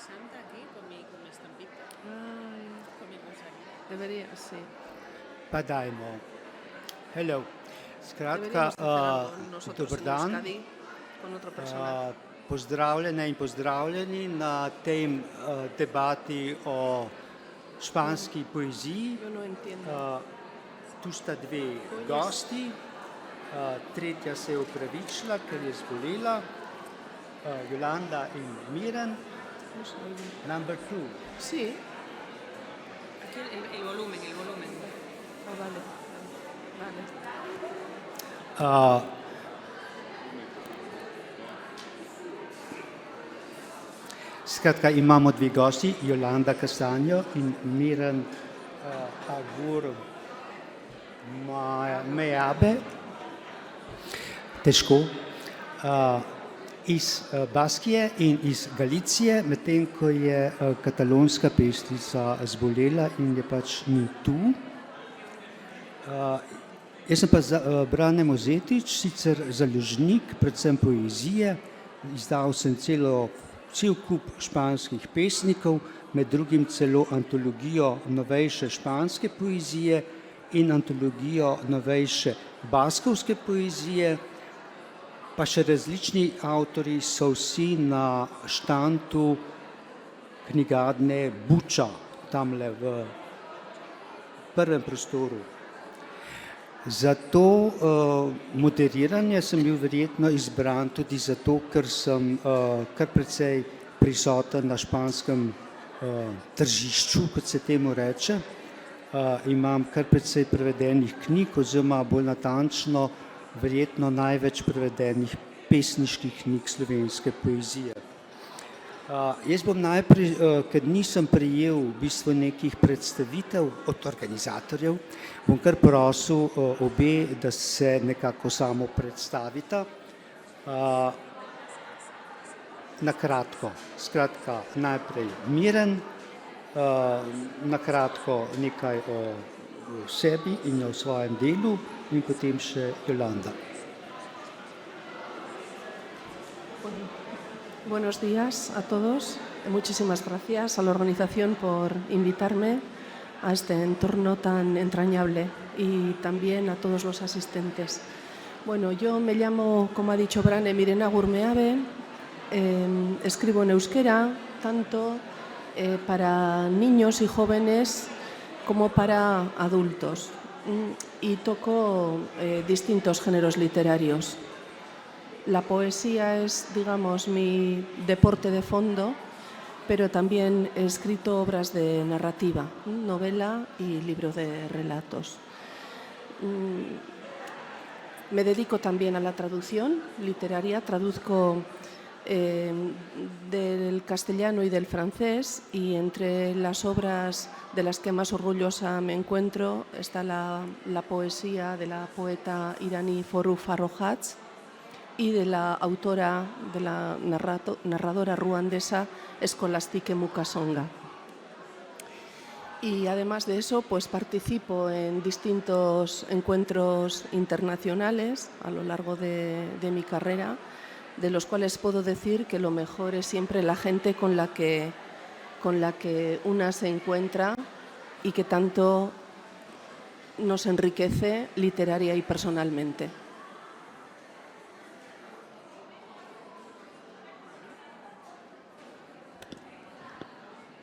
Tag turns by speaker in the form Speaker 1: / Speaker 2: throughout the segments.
Speaker 1: santa aquí con mi estampita,
Speaker 2: Ay,
Speaker 1: con mi pulsarita.
Speaker 2: debería, sí.
Speaker 3: Pa dajmo. Hello. Skratka,
Speaker 2: Deberíamos hacer algo nosotros
Speaker 3: dober
Speaker 2: en
Speaker 3: dan.
Speaker 2: Euskadi con otro personaje.
Speaker 3: Pozdravljene in pozdravljeni na tej debati o španski poeziji.
Speaker 2: Yo no entiendo.
Speaker 3: Tu sta dve gosti, tretja se je upravičila, ker je zbolela, Jolanda in Miran.
Speaker 2: No se oye.
Speaker 3: Number two.
Speaker 2: Sí.
Speaker 1: Aquí el volumen, el volumen.
Speaker 2: Ah, vale. Vale.
Speaker 3: Skratka, imamo dve gosti, Jolanda Castagno in Miran Agur Meabe, težko, iz Baskije in iz Galicije, medtem ko je katalonska pesnica zbolela in je pač ni tu. Jaz sem pa Brane Mozetič, sicer založnik, predvsem poezije, izdal sem cel kup španskih pesnikov, med drugim celo antologijo novejše španske poezije in antologijo novejše baskovske poezije, pa še različni avtorji so vsi na štandu knjigarne Buča, tamle v prvem prostoru. Za to moderiranje sem bil verjetno izbran tudi zato, ker sem kar precej prisoten na španskem tržišču, kot se temu reče. Imam kar precej prevedenih knjig, oziroma bolj natančno verjetno največ prevedenih pesniških knjig slovenske poezije. Jaz bom najprej, ker nisem prejel v bistvu nekih predstavitev od organizatorjev, bom kar prosil obe, da se nekako samo predstavita. Na kratko, skratka, najprej Miran, na kratko nekaj o sebi in o svojem delu in potem še Jolanda.
Speaker 2: Buenos días a todos. Muchísimas gracias a la organización por invitarme a este entorno tan entrañable y también a todos los asistentes. Bueno, yo me llamo, como ha dicho Brane, Miren Agur Meabe, escribo en euskera, tanto para niños y jóvenes como para adultos, y toco distintos géneros literarios. La poesía es, digamos, mi deporte de fondo, pero también he escrito obras de narrativa, novela y libro de relatos. Me dedico también a la traducción literaria, traduzco del castellano y del francés, y entre las obras de las que más orgullosa me encuentro está la poesía de la poeta iraní Forugh Farrokhzad y de la autora, de la narradora ruandesa Scholastique Mukasonga. Y además de eso, pues participo en distintos encuentros internacionales a lo largo de mi carrera, de los cuales puedo decir que lo mejor es siempre la gente con la que una se encuentra y que tanto nos enriquece literaria y personalmente.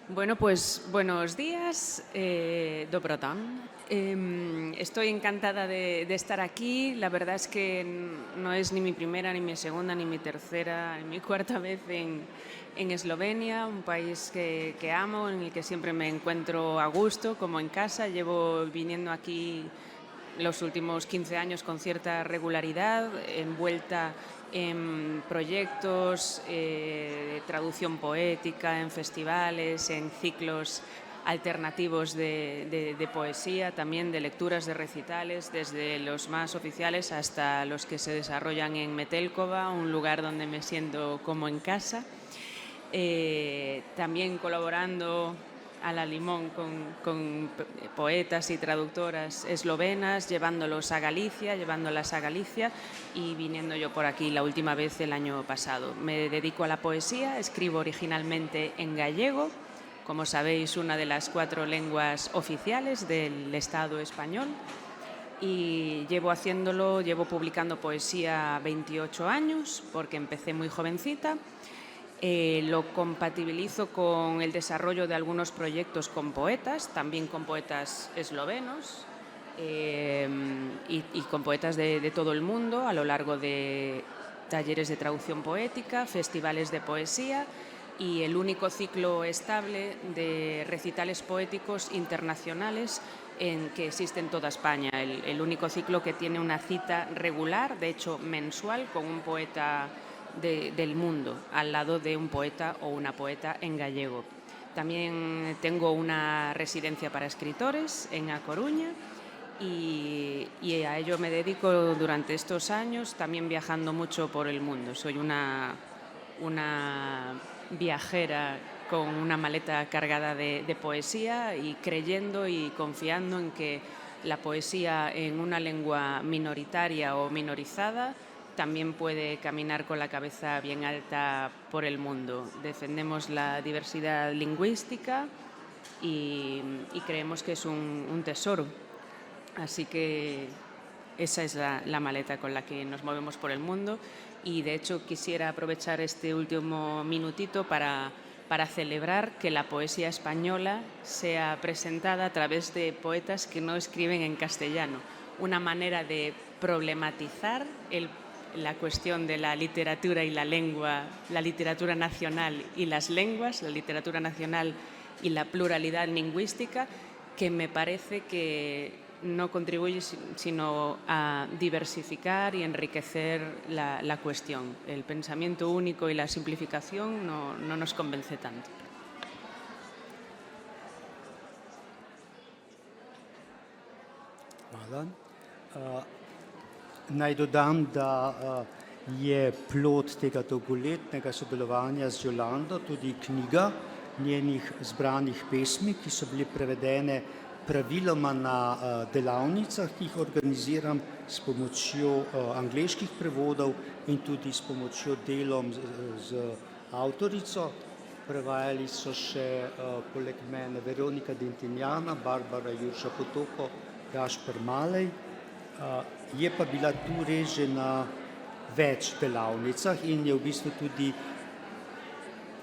Speaker 1: Bueno, pues buenos días, Dobro dan. Estoy encantada de estar aquí. La verdad es que no es ni mi primera, ni mi segunda, ni mi tercera, ni mi cuarta vez en Eslovenia, un país que amo, en el que siempre me encuentro a gusto, como en casa. Llevo viniendo aquí los últimos 15 años con cierta regularidad, envuelta en proyectos de traducción poética, en festivales, en ciclos alternativos de poesía, también de lecturas de recitales, desde los más oficiales hasta los que se desarrollan en Metelkova, un lugar donde me siento como en casa. También colaborando a la limón con poetas y traductoras eslovenas, llevándolas a Galicia y viniendo yo por aquí la última vez el año pasado. Me dedico a la poesía, escribo originalmente en gallego, como sabéis, una de las 4 lenguas oficiales del Estado español, y llevo publicando poesía 28 años, porque empecé muy jovencita. Lo compatibilizo con el desarrollo de algunos proyectos con poetas, también con poetas eslovenos y con poetas de todo el mundo a lo largo de talleres de traducción poética, festivales de poesía y el único ciclo estable de recitales poéticos internacionales que existe en toda España. El único ciclo que tiene una cita regular, de hecho mensual, con un poeta del mundo, al lado de un poeta o una poeta en gallego. También tengo una residencia para escritores en A Coruña y a ello me dedico durante estos años, también viajando mucho por el mundo. Soy una viajera con una maleta cargada de poesía y creyendo y confiando en que la poesía en una lengua minoritaria o minorizada también puede caminar con la cabeza bien alta por el mundo. Defendemos la diversidad lingüística y creemos que es un tesoro. Así que esa es la maleta con la que nos movemos por el mundo y de hecho quisiera aprovechar este último minutito para celebrar que la poesía española sea presentada a través de poetas que no escriben en castellano. Una manera de problematizar la cuestión de la literatura y la lengua, la literatura nacional y las lenguas, la literatura nacional y la pluralidad lingüística, que me parece que no contribuye sino a diversificar y enriquecer la cuestión. El pensamiento único y la simplificación no nos convence tanto.
Speaker 3: Hvala. Naj dodam, da je plod tega dolgoletnega sodelovanja z Jolando tudi knjiga njenih zbranih pesmi, ki so bile prevedene praviloma na delavnicah, ki jih organiziram s pomočjo angleških prevodov in tudi s pomočjo delom z avtorico. Prevajali so še poleg mene Veronika Dintinjana, Barbara Jurša Potoko, Gašper Malej. Je pa bila tu res že na več delavnicah in je v bistvu tudi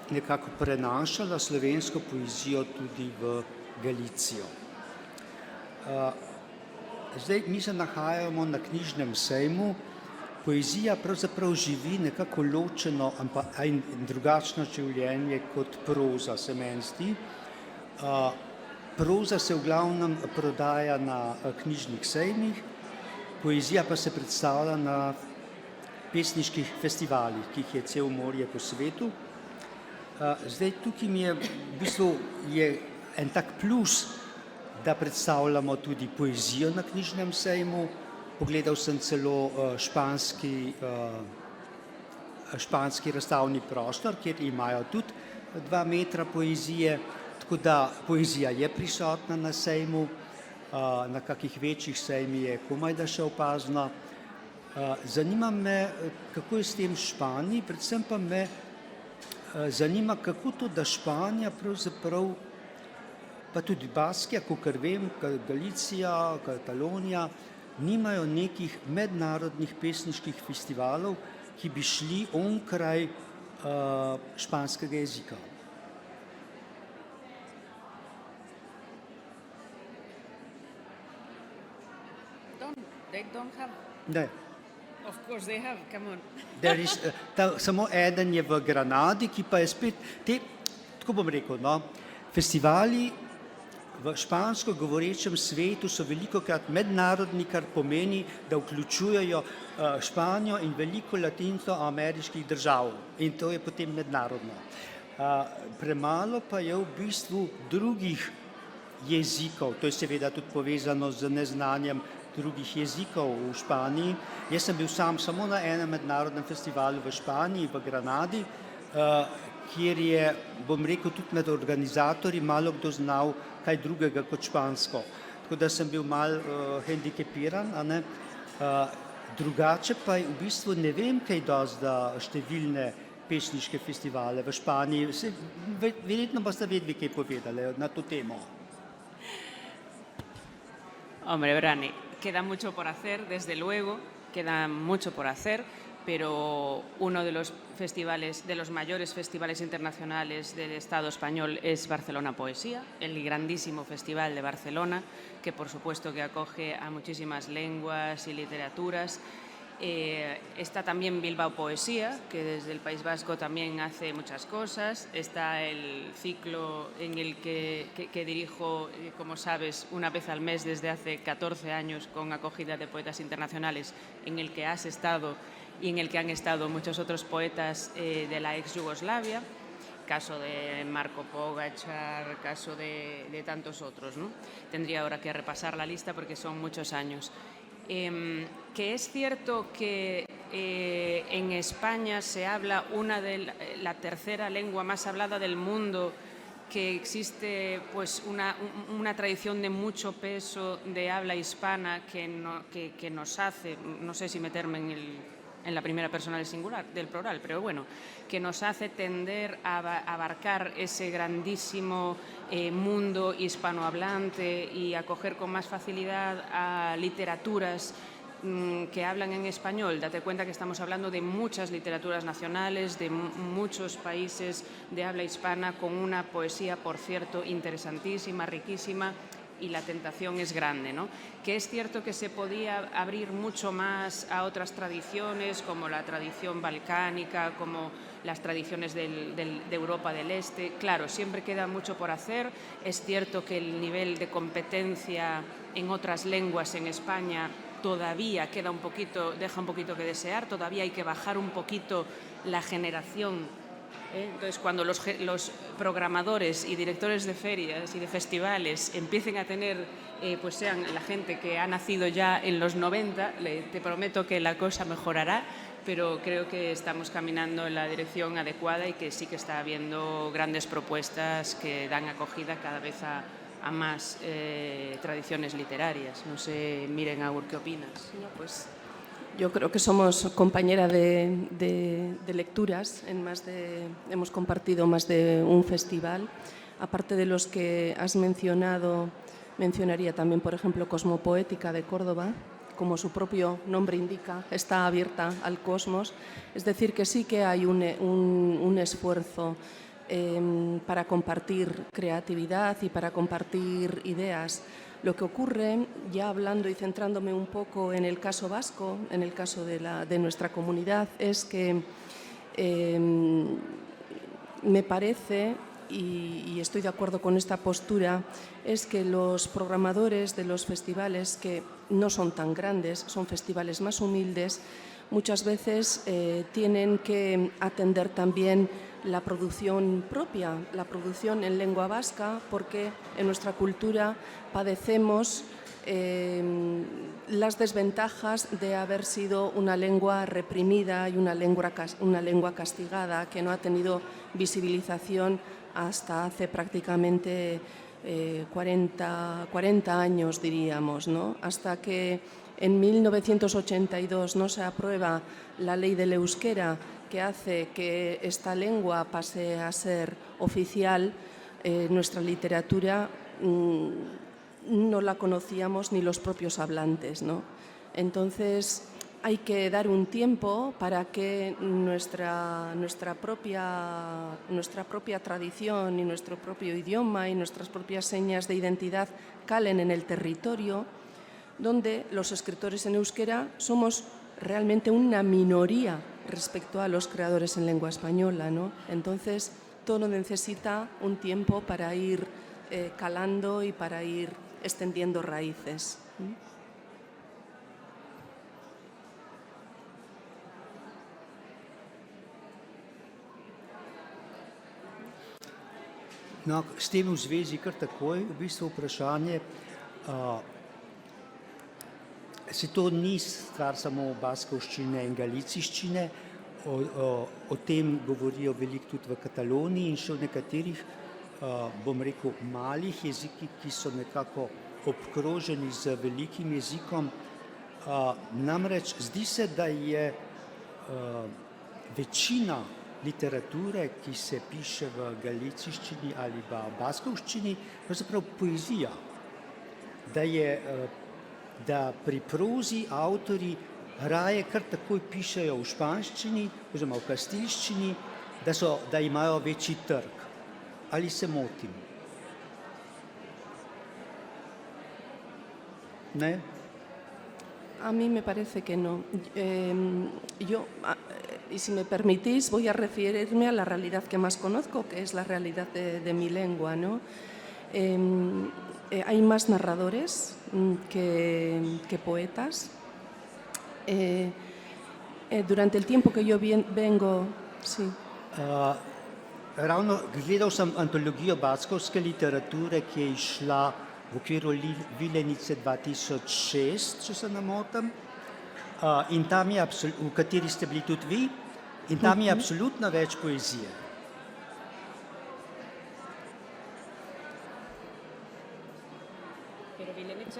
Speaker 3: nekako prenašala slovensko poezijo tudi v Galicijo. Zdaj, mi se nahajamo na knjižnem sejmu. Poezija pravzaprav živi nekako ločeno in drugačno življenje kot proza, se meni zdi. Proza se v glavnem prodaja na knjižnih sejmih, poezija pa se predstavlja na pesniških festivalih, ki jih je cel morje po svetu. Zdaj, tukaj mi je v bistvu en tak plus, da predstavljamo tudi poezijo na knjižnem sejmu. Pogledal sem celo španski razstavni prostor, kjer imajo tudi 2 metra poezije, tako da poezija je prisotna na sejmu, na kakih večjih sejmih je komaj da še opazna. Zanima me, kako je s tem v Španiji, predvsem pa me zanima, kako to, da Španija pravzaprav, pa tudi Baskija, kakor vem, Galicija, Katalonija, nimajo nekih mednarodnih pesniških festivalov, ki bi šli onkraj španskega jezika.
Speaker 1: They don't have.
Speaker 3: Ne.
Speaker 1: Of course they have, come on.
Speaker 3: Samo eden je v Granadi, ki pa je spet, tako bom rekel, festivali v špansko govorečem svetu so velikokrat mednarodni, kar pomeni, da vključujejo Španijo in veliko latinskoameriških držav in to je potem mednarodno. Premalo pa je v bistvu drugih jezikov, to je seveda tudi povezano z neznanjem drugih jezikov v Španiji. Jaz sem bil samo na enem mednarodnem festivalu v Španiji, v Granadi, kjer je, bom rekel, tudi med organizatorji malo kdo znal kaj drugega kot špansko. Tako da sem bil malo hendikepiran, a ne. Drugače pa v bistvu ne vem kaj dosti za številne pesniške festivale v Španiji. Verjetno boste vedeli kaj povedali na to temo.
Speaker 1: Hombre, Brane, queda mucho por hacer, desde luego, queda mucho por hacer, pero uno de los festivales, de los mayores festivales internacionales del Estado español es Barcelona Poesía, el grandísimo festival de Barcelona, que por supuesto que acoge a muchísimas lenguas y literaturas. Está también Bilbao Poesía, que desde el País Vasco también hace muchas cosas. Está el ciclo en el que dirijo, como sabes, una vez al mes desde hace 14 años con acogida de poetas internacionales, en el que has estado y en el que han estado muchos otros poetas de la ex Yugoslavia, caso de Marko Pogačar, caso de tantos otros, ¿no? Tendría ahora que repasar la lista porque son muchos años. Que es cierto que en España se habla la tercera lengua más hablada del mundo, que existe pues una tradición de mucho peso de habla hispana que nos hace, no sé si meterme en la primera persona del singular, del plural, pero bueno, que nos hace tender a abarcar ese grandísimo mundo hispanohablante y acoger con más facilidad a literaturas que hablan en español. Date cuenta que estamos hablando de muchas literaturas nacionales, de muchos países de habla hispana, con una poesía, por cierto, interesantísima, riquísima, y la tentación es grande, ¿no? Que es cierto que se podía abrir mucho más a otras tradiciones, como la tradición balcánica, como las tradiciones de Europa del Este. Claro, siempre queda mucho por hacer. Es cierto que el nivel de competencia en otras lenguas en España todavía deja un poquito que desear, todavía hay que bajar un poquito la generación. Entonces, cuando los programadores y directores de ferias y de festivales empiecen a tener, pues sean la gente que ha nacido ya en los 90, te prometo que la cosa mejorará, pero creo que estamos caminando en la dirección adecuada y que sí que está habiendo grandes propuestas que dan acogida cada vez a más tradiciones literarias. No sé, Miren Agur, ¿qué opinas?
Speaker 2: No, pues yo creo que somos compañera de lecturas, hemos compartido más de un festival. Aparte de los que has mencionado, mencionaría también, por ejemplo, Cosmopoética de Córdoba. Como su propio nombre indica, está abierta al cosmos. Es decir, que sí que hay un esfuerzo para compartir creatividad y para compartir ideas. Lo que ocurre, ya hablando y centrándome un poco en el caso vasco, en el caso de nuestra comunidad, es que me parece, y estoy de acuerdo con esta postura, es que los programadores de los festivales, que no son tan grandes, son festivales más humildes, muchas veces tienen que atender también la producción propia, la producción en lengua vasca, porque en nuestra cultura padecemos las desventajas de haber sido una lengua reprimida y una lengua castigada, que no ha tenido visibilización hasta hace prácticamente 40 años, diríamos, ¿no? Hasta que en 1982 no se aprueba la ley del euskera, que hace que esta lengua pase a ser oficial. Nuestra literatura no la conocíamos ni los propios hablantes, ¿no? Entonces hay que dar un tiempo para que nuestra propia tradición y nuestro propio idioma y nuestras propias señas de identidad calen en el territorio, donde los escritores en euskera somos realmente una minoría respecto a los creadores en lengua española, ¿no? Entonces, todo necesita un tiempo para ir calando y para ir extendiendo raíces.
Speaker 3: No, s tem v zvezi kar takoj, v bistvu vprašanje, se to ni stvar samo baskovščine in galiciščine, o tem govorijo veliko tudi v Kataloniji in še v nekaterih, bom rekel, malih jezikih, ki so nekako obkroženi z velikim jezikom. Namreč zdi se, da je večina literature, ki se piše v galiciščini ali v baskovščini, pravzaprav poezija. Da pri prozi avtorji raje kar takoj pišejo v španščini oziroma v kastilščini, da imajo večji trg. Ali se motim? Ne?
Speaker 2: A mí me parece que no. Y si me permitís, voy a referirme a la realidad que más conozco, que es la realidad de mi lengua, ¿no? Hay más narradores que poetas. Durante el tiempo que yo vengo... Sí.
Speaker 3: Ravno gledal sem antologijo baskovske literature, ki je izšla v okviru Vilenice 2006, če se ne motim, in tam je, v kateri ste bili tudi vi, in tam je absolutno več poezije.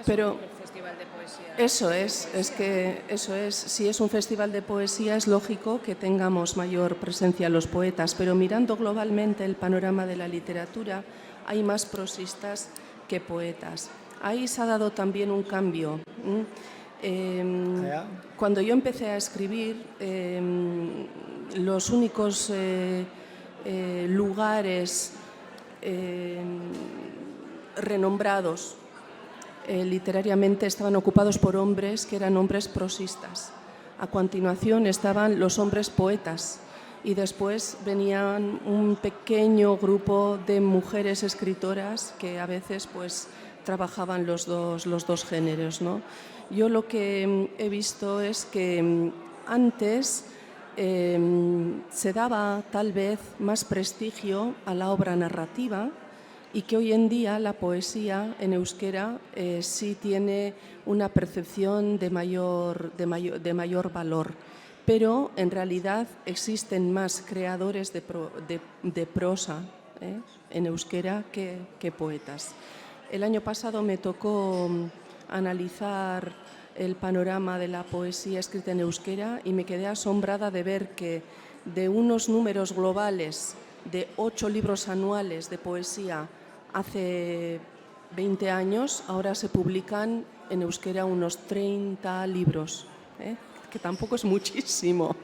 Speaker 2: Pero eso es si es un festival de poesía es lógico que tengamos mayor presencia los poetas, pero mirando globalmente el panorama de la literatura hay más prosistas que poetas. Ahí se ha dado también un cambio. Cuando yo empecé a escribir, los únicos lugares renombrados literariamente estaban ocupados por hombres que eran hombres prosistas. A continuación estaban los hombres poetas y después venían un pequeño grupo de mujeres escritoras que a veces pues trabajaban los dos géneros, ¿no? Yo lo que he visto es que antes se daba tal vez más prestigio a la obra narrativa y que hoy en día la poesía en euskera sí tiene una percepción de mayor valor, pero en realidad existen más creadores de prosa en euskera que poetas. El año pasado me tocó analizar el panorama de la poesía escrita en euskera y me quedé asombrada de ver que de unos números globales de 8 libros anuales de poesía hace 20 años, ahora se publican en euskera unos 30 libros, que tampoco es muchísimo,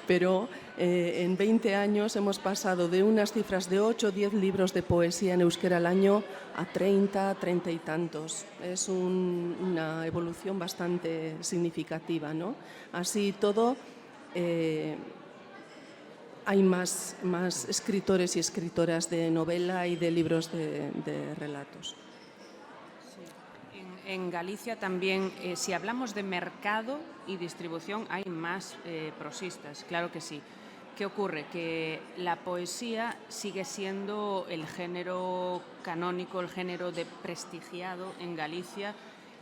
Speaker 2: pero en 20 años hemos pasado de unas cifras de 8 o 10 libros de poesía en euskera al año a 30, 30 y tantos. Es una evolución bastante significativa, ¿no? Así todo, hay más escritores y escritoras de novela y de libros de relatos.
Speaker 1: En Galicia también, si hablamos de mercado y distribución, hay más prosistas, claro que sí. ¿Qué ocurre? Que la poesía sigue siendo el género canónico, el género de prestigiado en Galicia.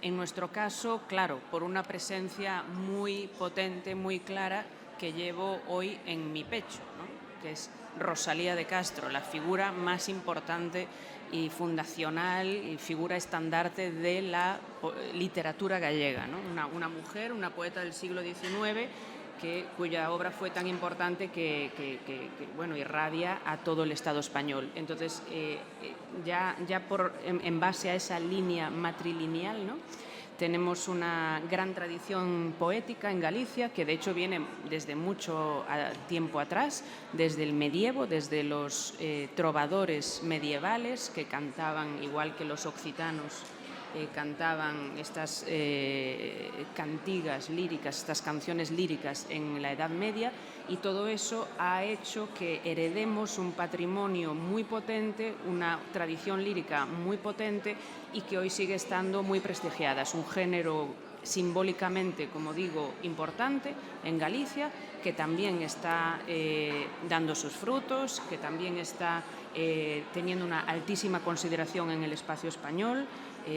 Speaker 1: En nuestro caso, claro, por una presencia muy potente, muy clara, que llevo hoy en mi pecho, ¿no? Que es Rosalía de Castro, la figura más importante y fundacional y figura estandarte de la literatura gallega, ¿no? Una mujer, una poeta del siglo XIX cuya obra fue tan importante que bueno, irradia a todo el Estado español. Entonces, en base a esa línea matrilineal, ¿no? Tenemos una gran tradición poética en Galicia, que de hecho viene desde mucho tiempo atrás, desde el medievo, desde los trovadores medievales que cantaban, igual que los occitanos, cantaban estas cantigas líricas, estas canciones líricas en la Edad Media, y todo eso ha hecho que heredemos un patrimonio muy potente, una tradición lírica muy potente y que hoy sigue estando muy prestigiada. Es un género simbólicamente, como digo, importante en Galicia, que también está dando sus frutos, que también está teniendo una altísima consideración en el espacio español,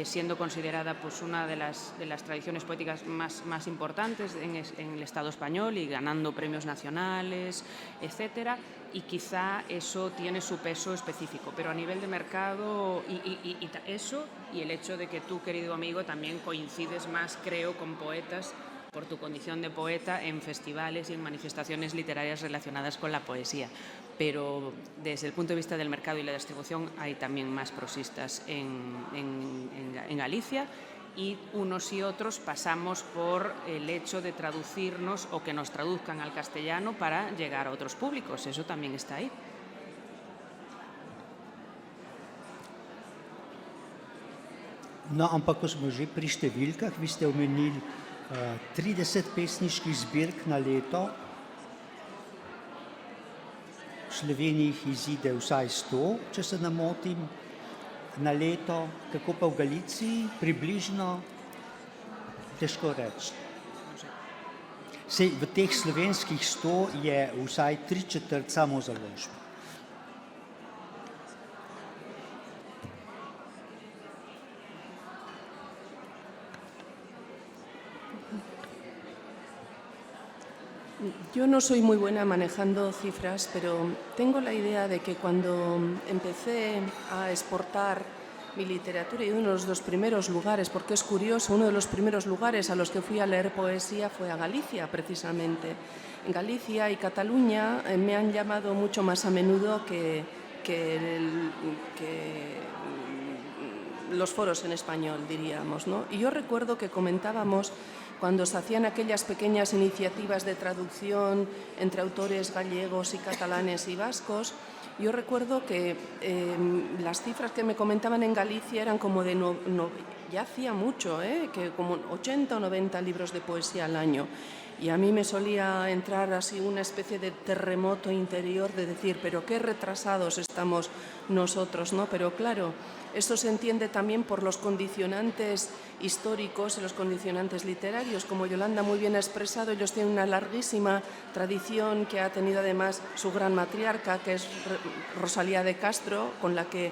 Speaker 1: siendo considerada pues, una de las tradiciones poéticas más importantes en el Estado español y ganando premios nacionales, etcétera. Y quizá eso tiene su peso específico, pero a nivel de mercado eso y el hecho de que tú, querido amigo, también coincides más, creo, con poetas por tu condición de poeta en festivales y en manifestaciones literarias relacionadas con la poesía. Pero desde el punto de vista del mercado y la distribución hay también más prosistas en Galicia, y unos y otros pasamos por el hecho de traducirnos o que nos traduzcan al castellano para llegar a otros públicos. Eso también está ahí.
Speaker 3: No, ampak ko smo že pri številkah, vi ste omenili 30 pesniških zbirk na leto. V Sloveniji jih izide vsaj 100, če se ne motim, na leto. Kako pa v Galiciji? Približno? Težko reči. Sej v teh slovenskih 100 je vsaj 3/4 samozaložb.
Speaker 2: Yo no soy muy buena manejando cifras, pero tengo la idea de que cuando empecé a exportar mi literatura, y uno de los primeros lugares, porque es curioso, uno de los primeros lugares a los que fui a leer poesía fue a Galicia, precisamente. En Galicia y Cataluña me han llamado mucho más a menudo que los foros en español, diríamos, ¿no? Y yo recuerdo que comentábamos cuando se hacían aquellas pequeñas iniciativas de traducción entre autores gallegos y catalanes y vascos, yo recuerdo que las cifras que me comentaban en Galicia eran como de ya hacía mucho, que como 80 o 90 libros de poesía al año. Y a mí me solía entrar así una especie de terremoto interior de decir, pero qué retrasados estamos nosotros, ¿no? Pero claro, esto se entiende también por los condicionantes históricos y los condicionantes literarios. Como Yolanda muy bien ha expresado, ellos tienen una larguísima tradición que ha tenido además su gran matriarca, que es Rosalía de Castro, con la que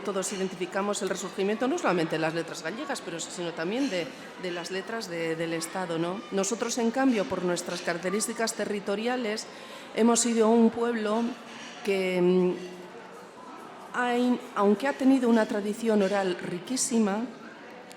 Speaker 2: todos identificamos el resurgimiento no solamente de las letras gallegas, sino también de las letras del Estado, ¿no? Nosotros, en cambio, por nuestras características territoriales, hemos sido un pueblo que, aunque ha tenido una tradición oral riquísima,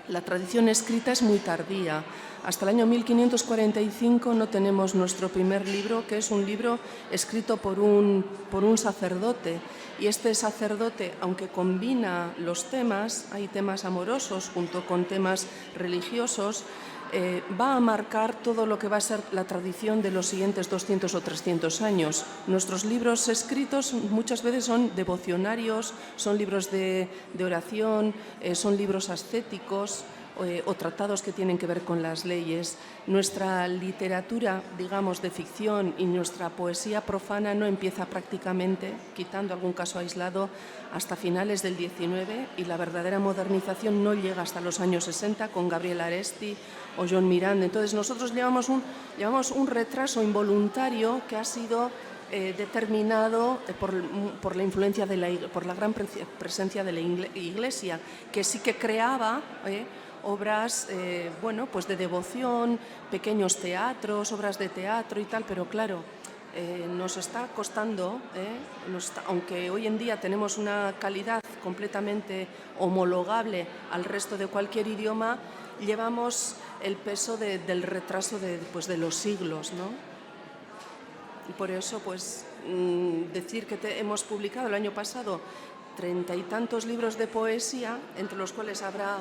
Speaker 2: la tradición escrita es muy tardía. Hasta el año 1545 no tenemos nuestro primer libro, que es un libro escrito por un sacerdote. Y este sacerdote, aunque combina los temas, hay temas amorosos junto con temas religiosos, va a marcar todo lo que va a ser la tradición de los siguientes 200 o 300 años. Nuestros libros escritos muchas veces son devocionarios, son libros de oración, son libros ascéticos, o tratados que tienen que ver con las leyes. Nuestra literatura, digamos, de ficción y nuestra poesía profana no empieza prácticamente, quitando algún caso aislado, hasta finales del XIX, y la verdadera modernización no llega hasta los años 60 con Gabriel Aresti o John Miranda. Entonces nosotros llevamos un retraso involuntario que ha sido determinado por la influencia por la gran presencia de la Iglesia, que sí que creaba obras de devoción, pequeños teatros, obras de teatro y tal, pero claro, nos está costando, aunque hoy en día tenemos una calidad completamente homologable al resto de cualquier idioma, llevamos el peso del retraso de los siglos, ¿no? Y por eso, decir que hemos publicado el año pasado 30 y tantos libros de poesía, entre los cuales habrá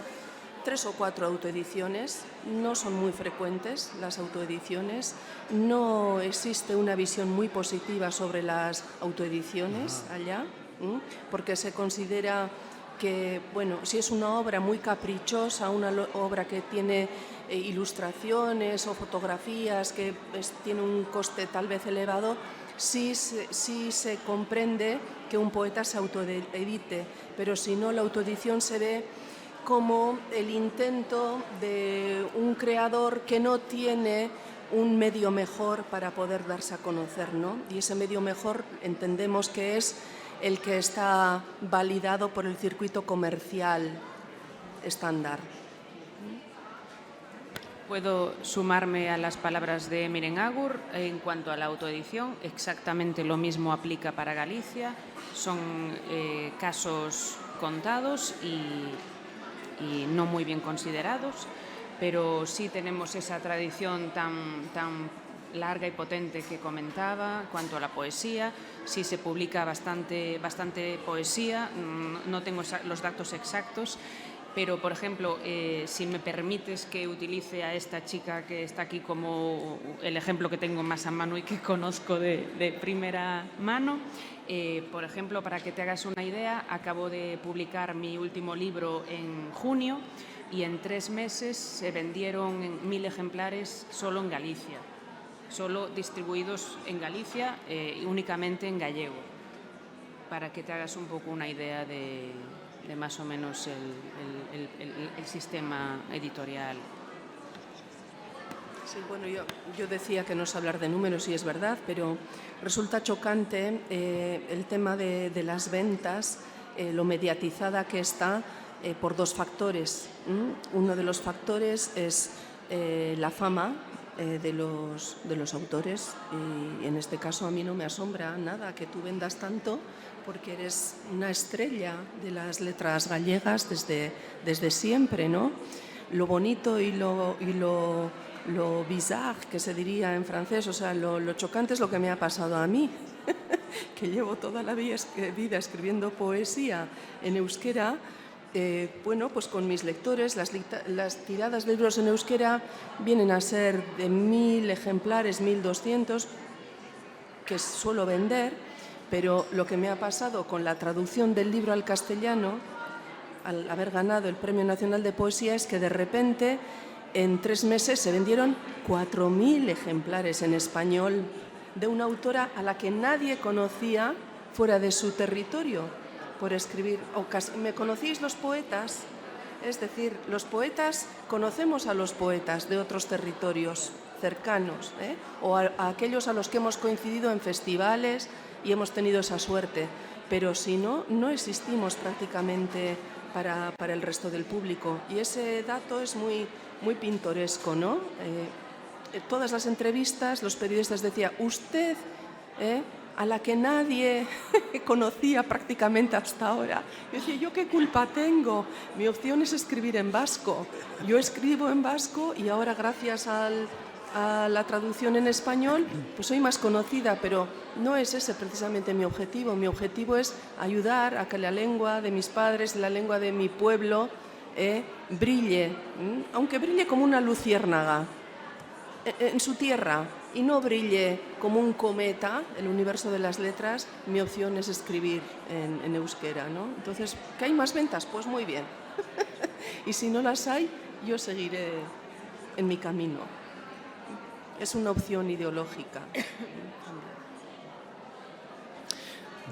Speaker 2: 3 o 4 autoediciones. No son muy frecuentes las autoediciones, no existe una visión muy positiva sobre las autoediciones allá, porque se considera que, si es una obra muy caprichosa, una obra que tiene ilustraciones o fotografías, que tiene un coste tal vez elevado, sí se comprende que un poeta se autoedite, pero si no, la autoedición se ve como el intento de un creador que no tiene un medio mejor para poder darse a conocer, ¿no? Y ese medio mejor entendemos que es el que está validado por el circuito comercial estándar.
Speaker 1: Puedo sumarme a las palabras de Miren Agur en cuanto a la autoedición. Exactamente lo mismo aplica para Galicia. Son casos contados y no muy bien considerados, pero sí tenemos esa tradición tan larga y potente que comentaba. Cuanto a la poesía, sí se publica bastante poesía. No tengo los datos exactos, pero, por ejemplo, si me permites que utilice a esta chica que está aquí como el ejemplo que tengo más a mano y que conozco de primera mano, por ejemplo, para que te hagas una idea, acabo de publicar mi último libro en junio y en 3 meses se vendieron 1000 ejemplares solo en Galicia, solo distribuidos en Galicia y únicamente en gallego, para que te hagas un poco una idea de más o menos el sistema editorial.
Speaker 2: Sí, bueno, yo decía que no sé hablar de números y es verdad, pero resulta chocante el tema de las ventas, lo mediatizada que está por 2 factores. Uno de los factores es la fama de los autores, y en este caso a mí no me asombra nada que tú vendas tanto, porque eres una estrella de las letras gallegas desde siempre, ¿no? Lo bonito y lo bizarre, que se diría en francés, o sea, lo chocante es lo que me ha pasado a mí, que llevo toda la vida escribiendo poesía en euskera. Bueno, pues con mis lectores, las tiradas de libros en euskera vienen a ser de 1000 ejemplares, 1200, que suelo vender. Pero lo que me ha pasado con la traducción del libro al castellano, al haber ganado el Premio Nacional de Poesía, es que de repente en 3 meses se vendieron 4000 ejemplares en español de una autora a la que nadie conocía fuera de su territorio por escribir. ¿Me conocéis los poetas? Es decir, los poetas conocemos a los poetas de otros territorios cercanos, o a aquellos a los que hemos coincidido en festivales y hemos tenido esa suerte, pero si no, no existimos prácticamente para el resto del público. Y ese dato es muy pintoresco, ¿no? Todas las entrevistas, los periodistas decían, usted, a la que nadie conocía prácticamente hasta ahora. Yo decía, ¿yo qué culpa tengo? Mi opción es escribir en vasco. Yo escribo en vasco y ahora, gracias a la traducción en español, pues soy más conocida, pero no es ese precisamente mi objetivo. Mi objetivo es ayudar a que la lengua de mis padres, la lengua de mi pueblo, brille, aunque brille como una luciérnaga en su tierra y no brille como un cometa, el universo de las letras. Mi opción es escribir en euskera, ¿no? Entonces, ¿que hay más ventas? Pues muy bien. Y si no las hay, yo seguiré en mi camino. Es una opción ideológica.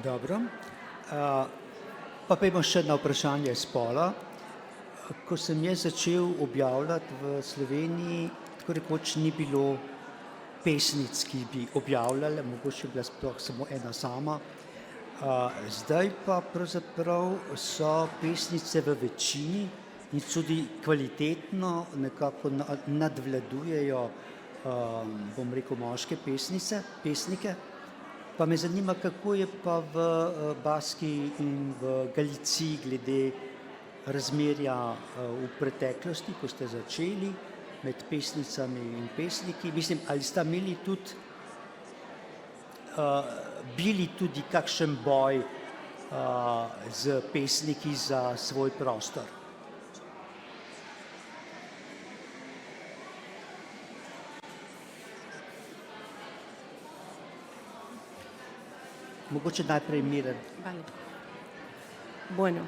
Speaker 3: Dobro. Pa pojdimo še na vprašanje spola. Ko sem jaz začel objavljati v Sloveniji, tako rekoč ni bilo pesnic, ki bi objavljale, mogoče je bila sploh samo ena sama. Zdaj pa pravzaprav so pesnice v večini in tudi kvalitetno nekako nadvladujejo, bom rekel, moške pesnike. Pa me zanima, kako je pa v Baski in v Galiciji glede razmerja v preteklosti, ko ste začeli, med pesnicami in pesniki. Mislim, ali sta imeli tudi, bili tudi kakšen boj z pesniki za svoj prostor? Mogoče najprej Miren.
Speaker 2: Vale. Bueno.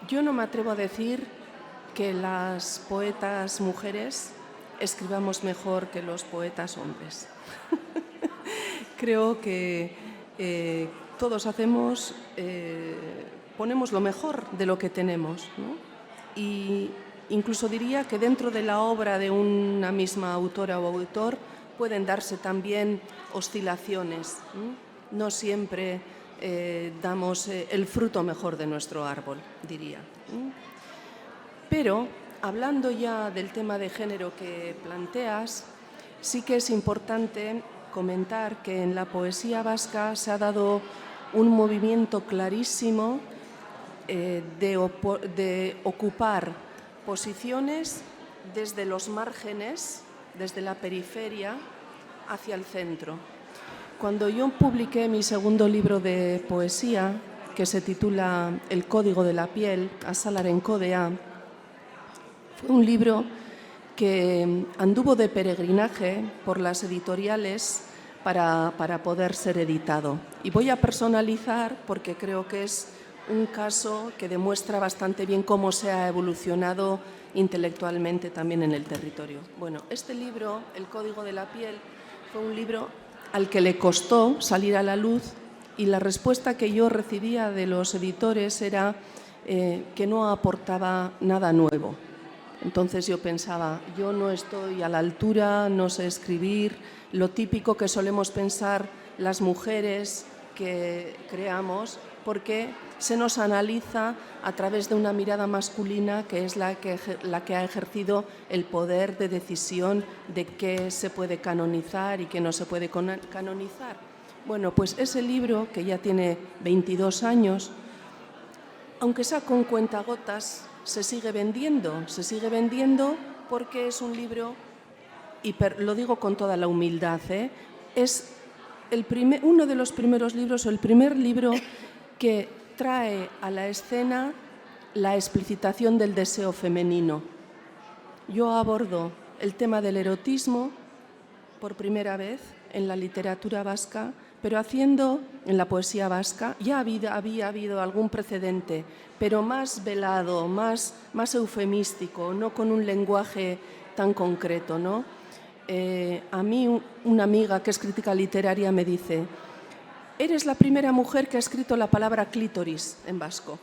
Speaker 2: Yo no me atrevo a decir que las poetas mujeres escribamos mejor que los poetas hombres. Creo que todos ponemos lo mejor de lo que tenemos, ¿no? Y incluso diría que dentro de la obra de una misma autora o autor pueden darse también oscilaciones. No siempre damos el fruto mejor de nuestro árbol, diría. Pero, hablando ya del tema de género que planteas, sí que es importante comentar que en la poesía vasca se ha dado un movimiento clarísimo de ocupar posiciones desde los márgenes, desde la periferia, hacia el centro. Cuando yo publiqué mi segundo libro de poesía, que se titula El código de la piel, Azalaren kodea, fue un libro que anduvo de peregrinaje por las editoriales para poder ser editado. Y voy a personalizar porque creo que es un caso que demuestra bastante bien cómo se ha evolucionado intelectualmente también en el territorio. Bueno, este libro, El código de la piel, fue un libro al que le costó salir a la luz, y la respuesta que yo recibía de los editores era que no aportaba nada nuevo. Entonces yo pensaba, yo no estoy a la altura, no sé escribir, lo típico que solemos pensar las mujeres que creamos, porque se nos analiza a través de una mirada masculina que es la que ha ejercido el poder de decisión de qué se puede canonizar y qué no se puede canonizar. Bueno, pues ese libro, que ya tiene 22 años, aunque sea con cuentagotas, se sigue vendiendo porque es un libro, y lo digo con toda la humildad, es uno de los primeros libros, o el primer libro que trae a la escena la explicitación del deseo femenino. Yo abordo el tema del erotismo por primera vez en la literatura vasca, pero haciendo en la poesía vasca, ya había habido algún precedente, pero más velado, más eufemístico, no con un lenguaje tan concreto, ¿no? A mí una amiga que es crítica literaria me dice: eres la primera mujer que ha escrito la palabra clítoris en vasco.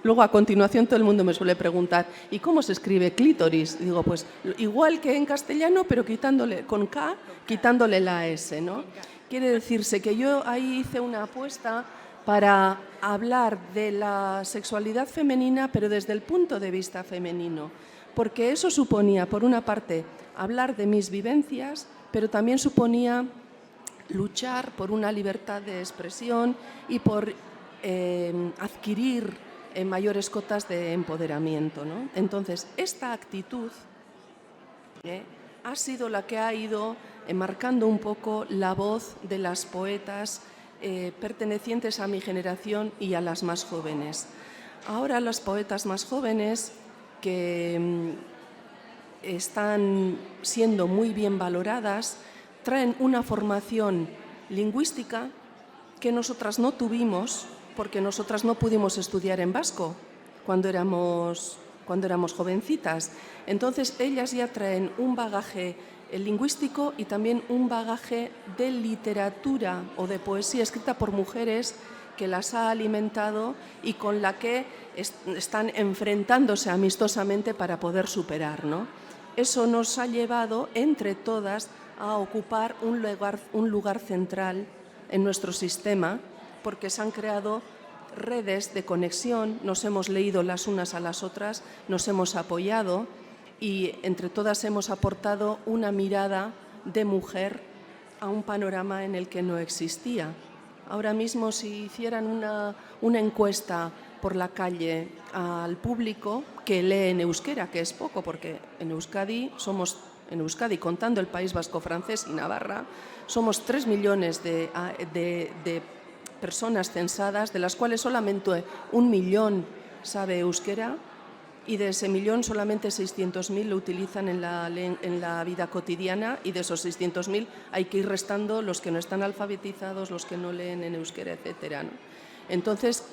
Speaker 2: Luego, a continuación, todo el mundo me suele preguntar: ¿y cómo se escribe clítoris? Digo, pues igual que en castellano, pero con K, quitándole la S, ¿no? Quiere decirse que yo ahí hice una apuesta para hablar de la sexualidad femenina, pero desde el punto de vista femenino, porque eso suponía, por una parte, hablar de mis vivencias, pero también suponía luchar por una libertad de expresión y por adquirir mayores cotas de empoderamiento, ¿no? Entonces, esta actitud ha sido la que ha ido marcando un poco la voz de las poetas pertenecientes a mi generación y a las más jóvenes. Ahora las poetas más jóvenes, que están siendo muy bien valoradas, traen una formación lingüística que nosotras no tuvimos, porque nosotras no pudimos estudiar en vasco cuando éramos jovencitas. Entonces, ellas ya traen un bagaje lingüístico y también un bagaje de literatura o de poesía escrita por mujeres que las ha alimentado y con la que están enfrentándose amistosamente para poder superar, ¿no? Eso nos ha llevado, entre todas, a ocupar un lugar central en nuestro sistema, porque se han creado redes de conexión, nos hemos leído las unas a las otras, nos hemos apoyado y entre todas hemos aportado una mirada de mujer a un panorama en el que no existía. Ahora mismo, si hicieran una encuesta por la calle al público que lee en euskera, que es poco, porque en Euskadi, contando el País Vasco, francés y Navarra, somos 3 millones de personas censadas, de las cuales solamente 1 millón sabe euskera, y de ese millón solamente 600.000 lo utilizan en la vida cotidiana, y de esos 600.000 hay que ir restando los que no están alfabetizados, los que no leen en euskera, etcétera, ¿no? Entonces,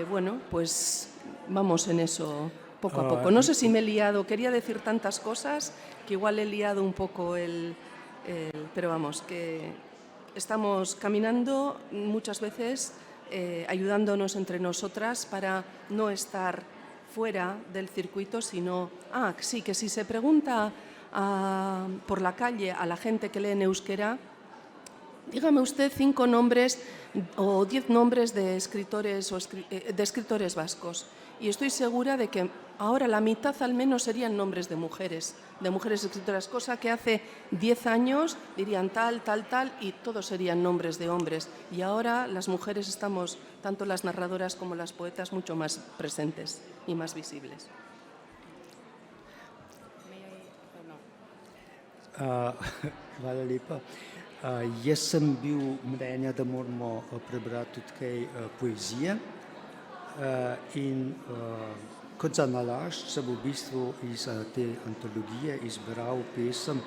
Speaker 2: bueno, pues vamos en eso poco a poco. No sé si me he liado, quería decir tantas cosas que igual he liado un poco pero vamos, que estamos caminando muchas veces ayudándonos entre nosotras para no estar fuera del circuito, sino, sí, que si se pregunta por la calle a la gente que lee en euskera, dígame usted 5 nombres o 10 nombres de escritores, de escritores vascos. Y estoy segura de que ahora la mitad al menos serían nombres de mujeres escritoras, cosa que hace 10 años dirían tal, tal, tal, y todos serían nombres de hombres. Y ahora las mujeres estamos, tanto las narradoras como las poetas, mucho más presentes y más visibles.
Speaker 3: Hvala lepa. Jaz sem bil mnenja, da moramo prebrati tudi kaj poezije. In kot za nalašč sem v bistvu iz te antologije izbral pesem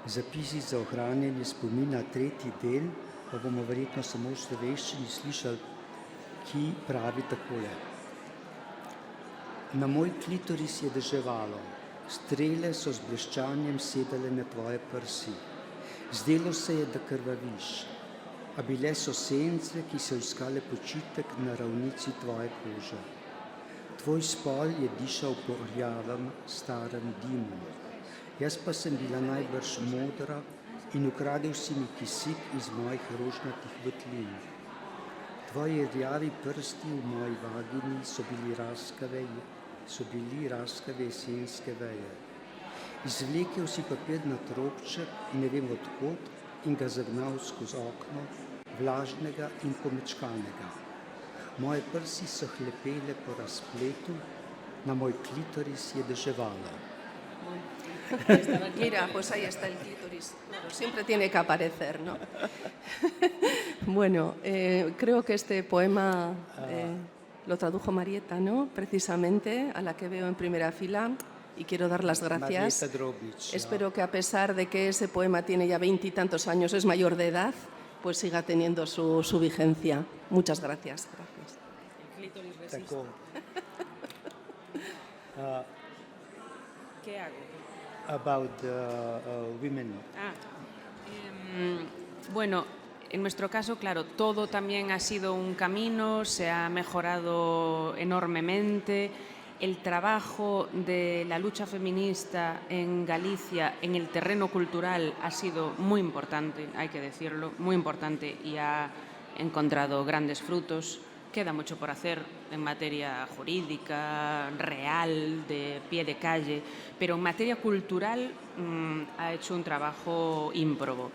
Speaker 3: Zapisi za ohranjanje spomina, 3. del, pa bomo verjetno samo v slovenščini slišali, ki pravi takole. Na moj klitoris je deževalo, strele so z bleščanjem sedale na tvoje prsi. Zdelo se je, da krvaviš, a bile so sence, ki so iskale počitek na ravnici tvoje kože. Tvoj spol je dišal po rjavem, starem dimu. Jaz pa sem bila najbrž modra in ukradel si mi kisik iz mojih rožnatih votlin. Tvoji rjavi prsti v moji vagini so bili raskave jesenske veje. Izvlekel si papirnat robček, ne vem odkot, in ga zagnal skozi okno, vlažnega in pomečkanega. Moje prsi so hlepele po razpletu, na moj klitoris je deževalo.
Speaker 2: Mira, pues ahí está el clítoris. Claro, siempre tiene que aparecer, ¿no? Bueno, creo que este poema lo tradujo Marieta, ¿no? Precisamente, a la que veo en primera fila, y quiero dar las gracias.
Speaker 3: Marieta Drobič.
Speaker 2: Espero que a pesar de que ese poema tiene ya 20 y tantos años, es mayor de edad, pues siga teniendo su vigencia. Muchas gracias. Gracias.
Speaker 3: Tako.
Speaker 1: ¿Qué hago?
Speaker 3: About women.
Speaker 1: Bueno, en nuestro caso, claro, todo también ha sido un camino, se ha mejorado enormemente. El trabajo de la lucha feminista en Galicia, en el terreno cultural, ha sido muy importante, hay que decirlo, muy importante, y ha encontrado grandes frutos. Queda mucho por hacer en materia jurídica, real, de pie de calle, pero en materia cultural ha hecho un trabajo ímprobo.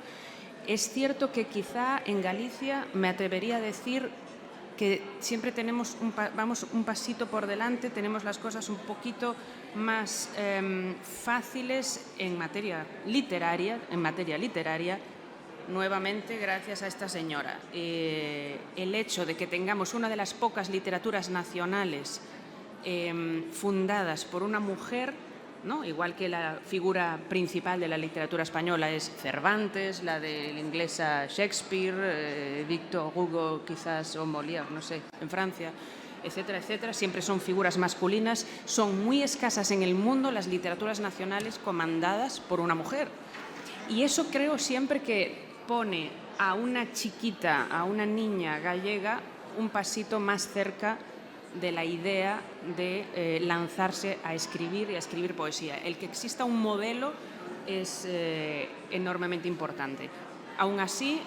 Speaker 1: Es cierto que quizá en Galicia me atrevería a decir que siempre tenemos vamos un pasito por delante, tenemos las cosas un poquito más fáciles en materia literaria, nuevamente gracias a esta señora. El hecho de que tengamos una de las pocas literaturas nacionales fundadas por una mujer, ¿no? Igual que la figura principal de la literatura española es Cervantes, la de la inglesa Shakespeare, Victor Hugo quizás, o Molière, no sé, en Francia, etcétera, etcétera. Siempre son figuras masculinas. Son muy escasas en el mundo las literaturas nacionales comandadas por una mujer. Y eso creo siempre que pone a una chiquita, a una niña gallega, un pasito más cerca de la idea de lanzarse a escribir y a escribir poesía. El que exista un modelo es enormemente importante. Aún así,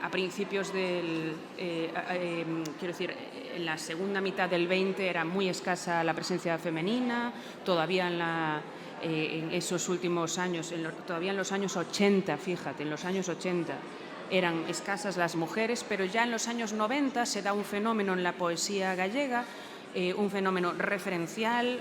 Speaker 1: a principios del... quiero decir, en la segunda mitad del 20 era muy escasa la presencia femenina, todavía en esos últimos años, todavía en los años 80, fíjate, en los años 80 eran escasas las mujeres, pero ya en los años 90 se da un fenómeno en la poesía gallega, un fenómeno referencial,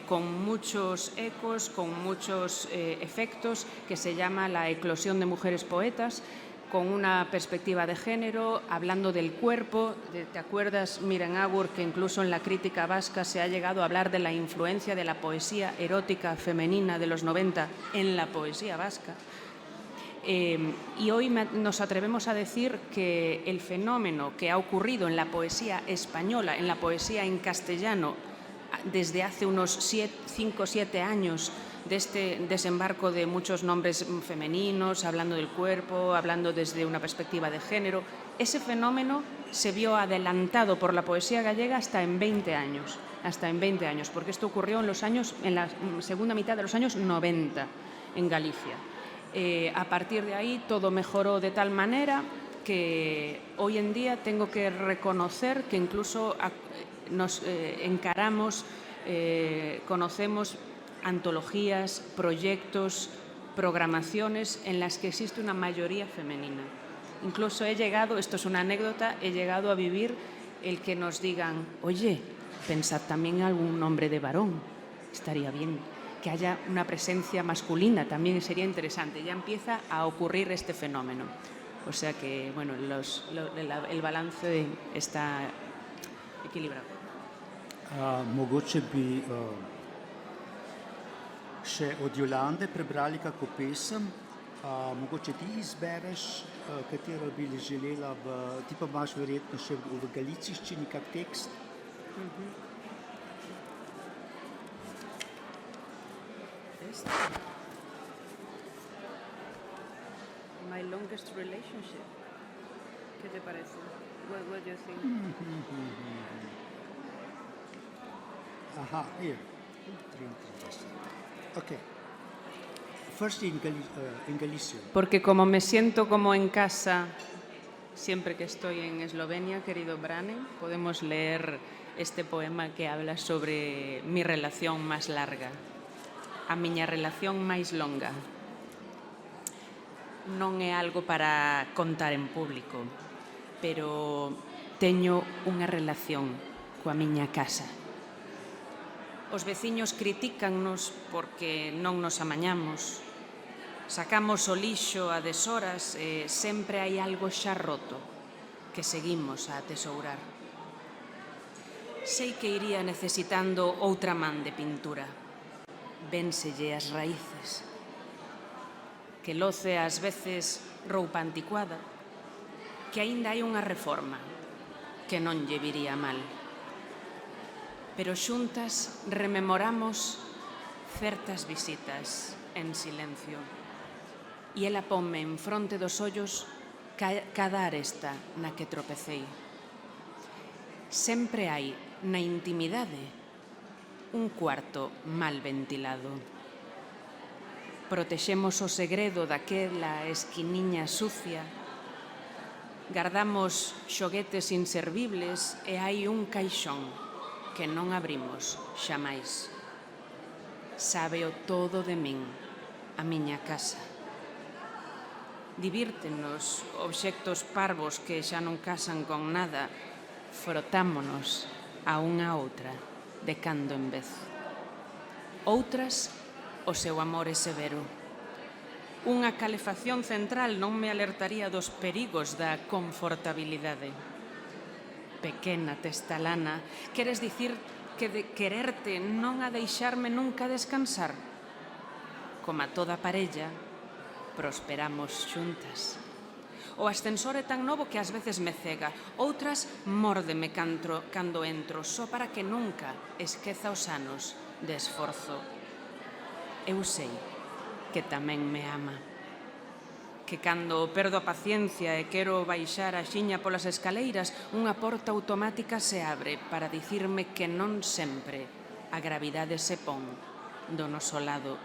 Speaker 1: con muchos ecos, con muchos efectos, que se llama la eclosión de mujeres poetas, con una perspectiva de género, hablando del cuerpo. ¿Te acuerdas, Miren Agur, que incluso en la crítica vasca se ha llegado a hablar de la influencia de la poesía erótica femenina de los 90 en la poesía vasca? Y hoy nos atrevemos a decir que el fenómeno que ha ocurrido en la poesía española, en la poesía en castellano, desde hace unos 5 o 7 años, de este desembarco de muchos nombres femeninos, hablando del cuerpo, hablando desde una perspectiva de género, ese fenómeno se vio adelantado por la poesía gallega hasta en 20 años, porque esto ocurrió en la segunda mitad de los años 90. en Galicia. A partir de ahí todo mejoró de tal manera que hoy en día tengo que reconocer que incluso nos encaramos, conocemos antologías, proyectos, programaciones en las que existe una mayoría femenina. Incluso he llegado, esto es una anécdota, he llegado a vivir el que nos digan, oye, pensad también en algún nombre de varón, estaría bien. Que haya una presencia masculina también sería interesante. Ya empieza a ocurrir este fenómeno. O sea que, bueno, el balance está equilibrado.
Speaker 3: Mogoče bi še od Jolande prebrali kako pesem. Mogoče ti izbereš, katero bi želela, ti pa imaš verjetno še v galiciščini kak tekst.
Speaker 1: My longest relationship. ¿Qué te parece? What do you think?
Speaker 3: Aha, here. 33. Okay. First in Galicia.
Speaker 1: Porque como me siento como en casa siempre que estoy en Eslovenia, querido Brane, podemos leer este poema que habla sobre mi relación más larga, a miña relación máis longa. Non é algo para contar en público, pero teño unha relación coa miña casa. Os veciños critícannos porque non nos amañamos. Sacamos o lixo a deshoras e sempre hai algo xa roto que seguimos a atesourar. Sei que iría necesitando outra man de pintura. Vénselle as raíces. Que loce ás veces roupa anticuada, que aínda hai unha reforma que non lle viría mal. Pero xuntas rememoramos certas visitas en silencio. E ela ponme en fronte dos ollos cada aresta na que tropecei. Sempre hai na intimidade un cuarto mal ventilado. Protexemos o segredo daquela esquiniña sucia, gardamos xoguetes inservibles e hai un caixón que non abrimos xamais. Sábeo todo de min, a miña casa. Divírtenos obxectos parvos que xa non casan con nada, frotámonos a unha a outra de cando en vez. Outras, o seu amor é severo. Unha calefacción central non me alertaría dos perigos da confortabilidade. Pequena testalana, queres dicir que de quererte non a deixarme nunca descansar? Como a toda parella, prosperamos xuntas. O ascensor é tan novo que ás veces me cega, outras mórdeme cando entro, só para que nunca esqueza os anos de esforzo. Eu sei que tamén me ama, que cando perdo a paciencia e quero baixar a xiña polas escaleiras, unha porta automática se abre para dicirme que non sempre a gravidade se pon do noso lado.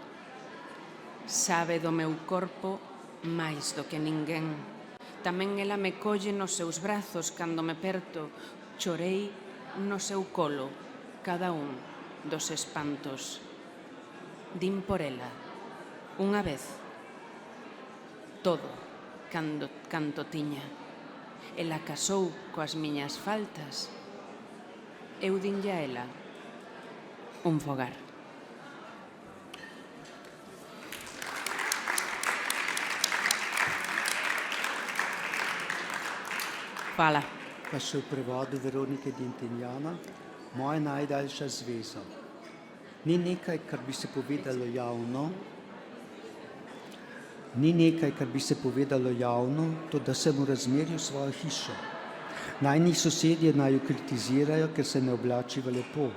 Speaker 1: Sabe do meu corpo máis do que ninguén. Tamén ela me colle nos seus brazos cando me perto. Chorei no seu colo cada un dos espantos. Din por ela, unha vez, todo canto tiña. Ela casou coas miñas faltas. Eu dinlle a ela un fogar. Hvala.
Speaker 3: Pa še v prevodu Veronike Dintinjana, Moja najdaljša zveza. Ni nekaj, kar bi se povedalo javno, to da sem v razmerju svojo hišo. Najni sosedje naj jo kritizirajo, ker se ne oblači v lepo.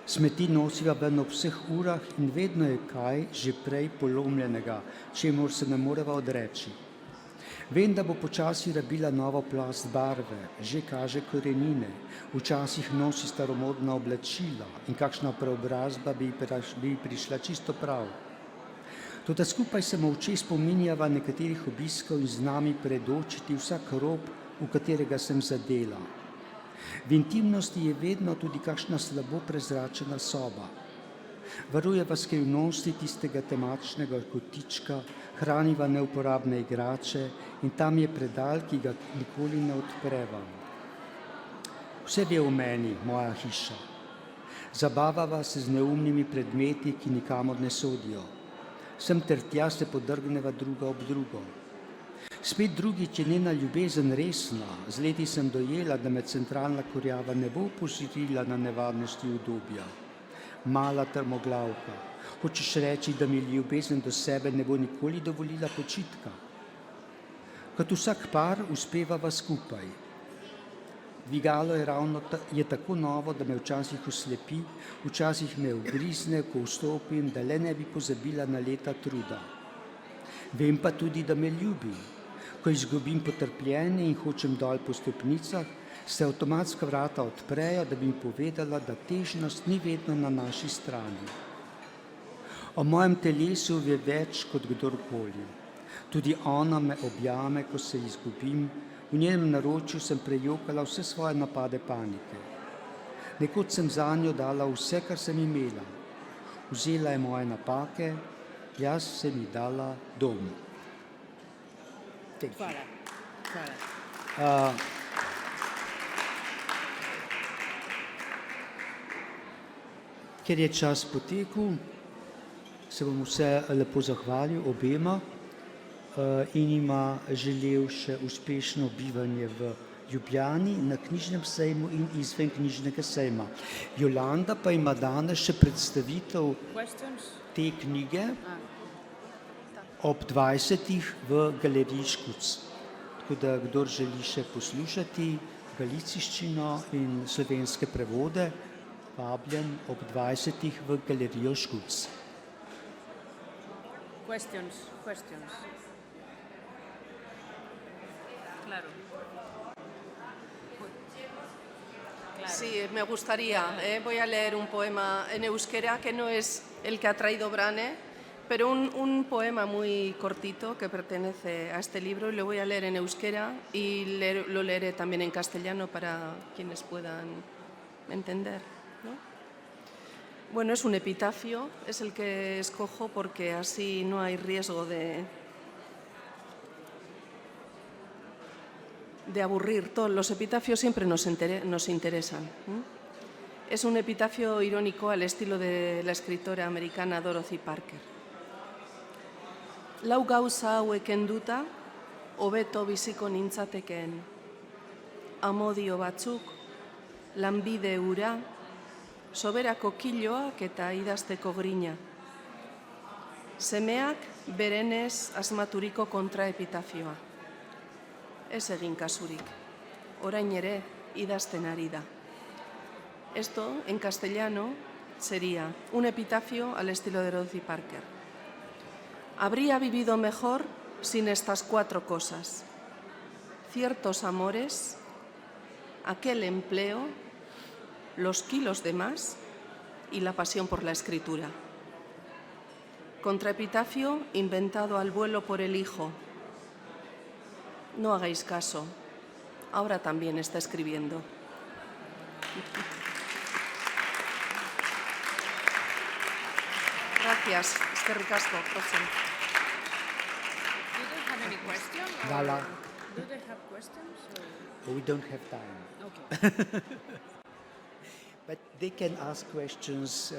Speaker 3: Smeti nosiva ven ob vseh urah in vedno je kaj že prej polomljenega, čemur se ne moreva odreči. Vem, da bo počasi rabila novo plast barve, že kaže korenine, včasih nosi staromodna oblačila in kakšna preobrazba bi ji prišla čisto prav. Toda skupaj se molče spominjava nekaterih obiskov in z nami predočiti vsak rob, v katerega sem zadela. V intimnosti je vedno tudi kakšna slabo prezračena soba. Varujeva skrivnosti tistega temačnega kotička, hraniva neuporabne igrače in tam je predal, ki ga nikoli ne odpreva. Vse ve o meni, moja hiša. Zabavava se z neumnimi predmeti, ki nikamor ne sodijo. Sem ter tja se podrgneva druga ob drugo. Spet drugič je njena ljubezen resna. Z leti sem dojela, da me centralna kurjava ne bo opozorila na nevarnosti udobja. Mala trmoglavka, hočeš reči, da mi ljubezen do sebe ne bo nikoli dovolila počitka? Kot vsak par uspevava skupaj. Dvigalo je tako novo, da me včasih oslepi, včasih me ugrizne, ko vstopim, da le ne bi pozabila na leta truda. Vem pa tudi, da me ljubi. Ko izgubim potrpljenje in hočem dol po stopnicah, se avtomatska vrata odprejo, da bi mi povedala, da težnost ni vedno na naši strani. O mojem telesu ve več kot kdorkoli. Tudi ona me objame, ko se izgubim. V njenem naročju sem prejokala vse svoje napade panike. Nekoč sem zanjo dala vse, kar sem imela. Vzela je moje napake, jaz sem ji dala dom.
Speaker 1: Hvala. Hvala.
Speaker 3: Ker je čas potekel, se bom vse lepo zahvalil obema in ima želel še uspešno bivanje v Ljubljani na knjižnem sejmu in izven knjižnega sejma. Jolanda pa ima danes še predstavitev te knjige ob 20. v Galeriji Škuc. Tako da, kdor želi še poslušati galiciščino in slovenske prevode, vabljen ob 20. v Galerijo Škuc.
Speaker 1: Questions. Claro.
Speaker 2: Sí, me gustaría. Voy a leer un poema en euskera que no es el que ha traído Brane, pero un poema muy cortito que pertenece a este libro y lo voy a leer en euskera y lo leeré también en castellano para quienes puedan entender, ¿no? Bueno, es un epitafio, es el que escojo porque así no hay riesgo de aburrir. Todos los epitafios siempre nos interesan. Es un epitafio irónico al estilo de la escritora americana Dorothy Parker. Lau gauza hauek enduta, hobeto biziko nintzatekeen. Amodio batzuk, lanbide ura, soberako kiloak eta idazteko grina. Semeak berenez asmaturiko kontraepitafioa. Ez egin kasurik, orain ere idazten ari da. Esto, en castellano, sería un epitafio al estilo de Dorothy Parker. Habría vivido mejor sin estas 4 cosas: ciertos amores, aquel empleo, los kilos de más y la pasión por la escritura. Contraepitafio inventado al vuelo por el hijo. No hagáis caso, ahora también está escribiendo. Gracias, eskerrik asko.
Speaker 1: Do they have any questions?
Speaker 3: Nala.
Speaker 1: Do they have questions?
Speaker 3: We don't have time.
Speaker 1: Okay.
Speaker 3: But they can ask questions